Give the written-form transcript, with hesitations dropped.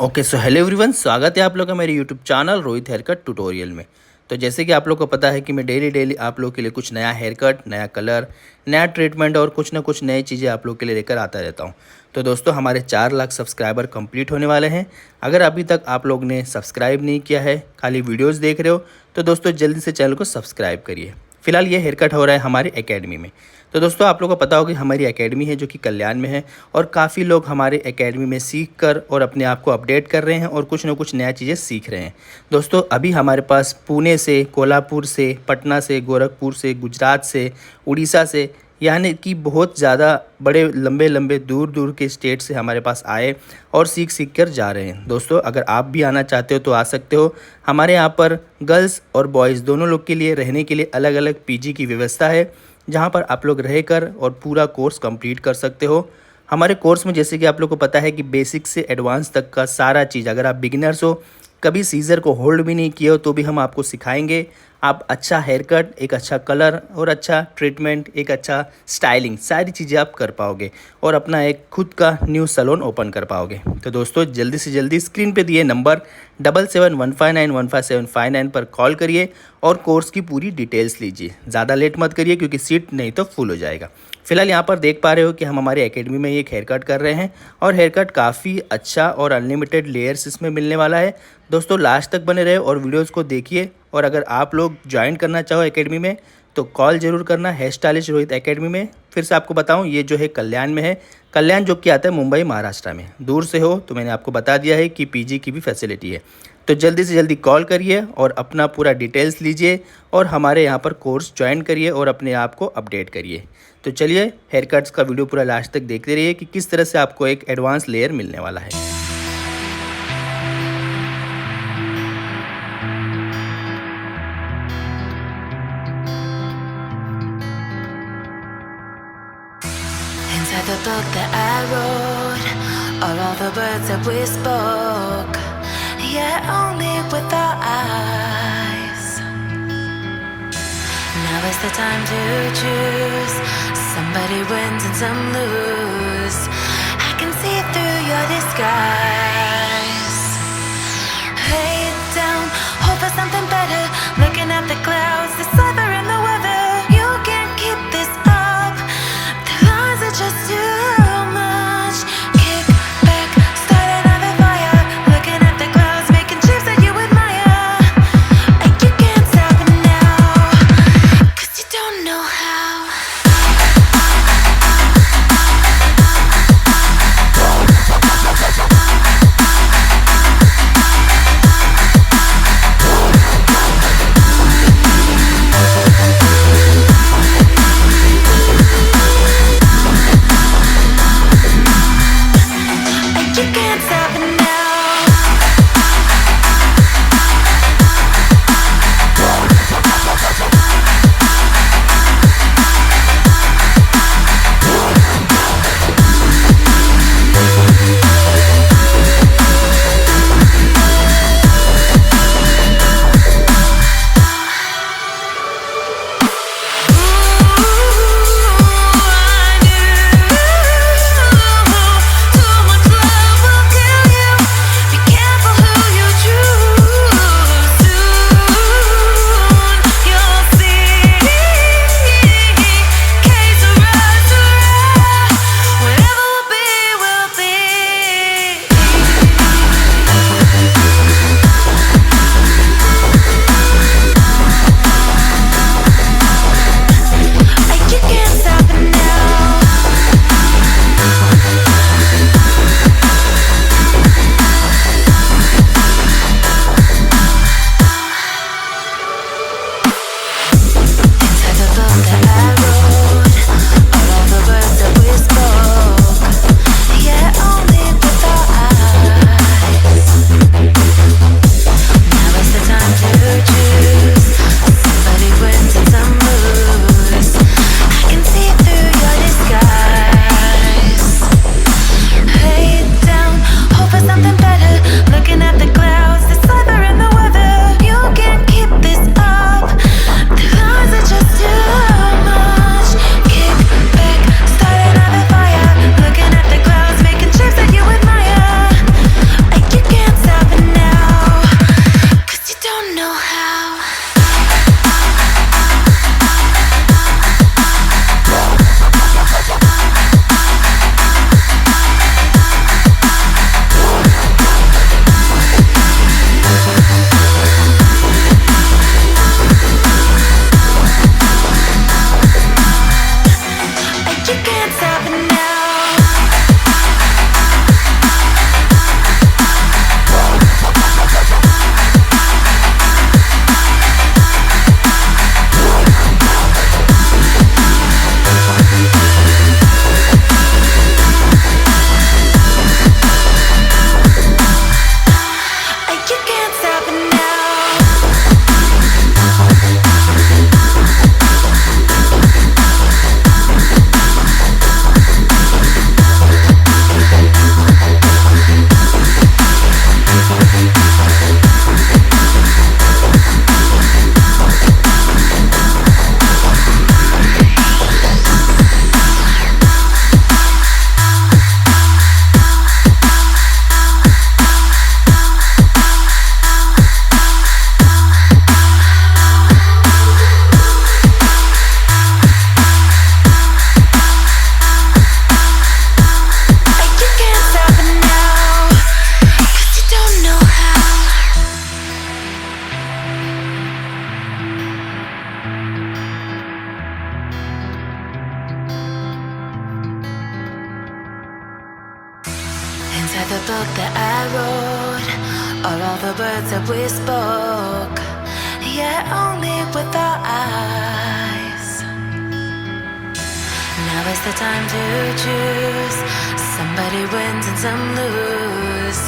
Okay so hello everyone, स्वागत है आप लोग का मेरे YouTube channel Rohit haircut tutorial में। तो जैसे कि आप लोग को पता है कि मैं डेली आप लोग के लिए कुछ नया हेयर कट, नया कलर, नया ट्रीटमेंट और कुछ ना कुछ नई चीज़ें आप लोग के लिए लेकर आता रहता हूं। तो दोस्तों, हमारे 4 लाख सब्सक्राइबर कंप्लीट होने वाले हैं। अगर अभी तक आप लोग ने सब्सक्राइब नहीं किया है, खाली वीडियोज़ देख रहे हो, तो दोस्तों जल्दी से चैनल को सब्सक्राइब करिए। फिलहाल ये हेयर कट हो रहा है हमारी एकेडमी में। तो दोस्तों, आप लोगों को पता होगा कि हमारी एकेडमी है जो कि कल्याण में है, और काफ़ी लोग हमारे एकेडमी में सीख कर और अपने आप को अपडेट कर रहे हैं और कुछ ना कुछ नया चीज़ें सीख रहे हैं। दोस्तों, अभी हमारे पास पुणे से, कोल्हापुर से, पटना से, गोरखपुर से, गुजरात से, उड़ीसा से, यानी कि बहुत ज़्यादा बड़े लंबे लंबे दूर दूर के स्टेट से हमारे पास आए और सीख कर जा रहे हैं। दोस्तों, अगर आप भी आना चाहते हो तो आ सकते हो। हमारे यहाँ पर गर्ल्स और बॉयज़ दोनों लोग के लिए रहने के लिए अलग अलग पीजी की व्यवस्था है, जहाँ पर आप लोग रहकर और पूरा कोर्स कंप्लीट कर सकते हो। हमारे कोर्स में जैसे कि आप लोग को पता है कि बेसिक से एडवांस तक का सारा चीज़, अगर आप बिगिनर्स हो, कभी सीज़र को होल्ड भी नहीं किए हो, तो भी हम आपको सिखाएंगे। आप अच्छा हेयर कट, एक अच्छा कलर और अच्छा ट्रीटमेंट, एक अच्छा स्टाइलिंग, सारी चीज़ें आप कर पाओगे और अपना एक खुद का न्यू सैलून ओपन कर पाओगे। तो दोस्तों, जल्दी से जल्दी स्क्रीन पे दिए नंबर 7715915759 पर कॉल करिए और कोर्स की पूरी डिटेल्स लीजिए। ज़्यादा लेट मत करिए क्योंकि सीट नहीं तो फुल हो जाएगा। फिलहाल यहाँ पर देख पा रहे हो कि हम हमारे एकेडमी में एक हेयर कट कर रहे हैं और हेयर कट काफ़ी अच्छा और अनलिमिटेड लेयर्स इसमें मिलने वाला है। दोस्तों, लास्ट तक बने रहे और वीडियोस को देखिए। और अगर आप लोग ज्वाइन करना चाहो एकेडमी में तो कॉल ज़रूर करना, हेयर स्टाइलिश रोहित एकेडमी में। फिर से आपको बताऊं, ये जो है कल्याण में है। कल्याण जो कि आता है मुंबई, महाराष्ट्र में। दूर से हो तो मैंने आपको बता दिया है कि पीजी की भी फैसिलिटी है। तो जल्दी से जल्दी कॉल करिए और अपना पूरा डिटेल्स लीजिए और हमारे यहाँ पर कोर्स ज्वाइन करिए और अपने आप को अपडेट करिए। तो चलिए, हेयर कट्स का वीडियो पूरा लास्ट तक देखते रहिए कि किस तरह से आपको एक एडवांस लेयर मिलने वाला है। Inside the book that I wrote are all the words that we spoke, yet only with our eyes. Now is the time to choose. Somebody wins and some lose. I can see through your disguise. Lay it down, hope for something better. Looking at the clouds, the cyber and the weather. You can't keep this up. The lies are just too much. Kick back, start another fire. Looking at the clouds, making shapes that you admire. And you can't stop it now, 'cause you don't know how. You can't stop it now. Too much love will kill you. are all the words that we spoke, yet only with our eyes. Now is the time to choose. Somebody wins and some lose.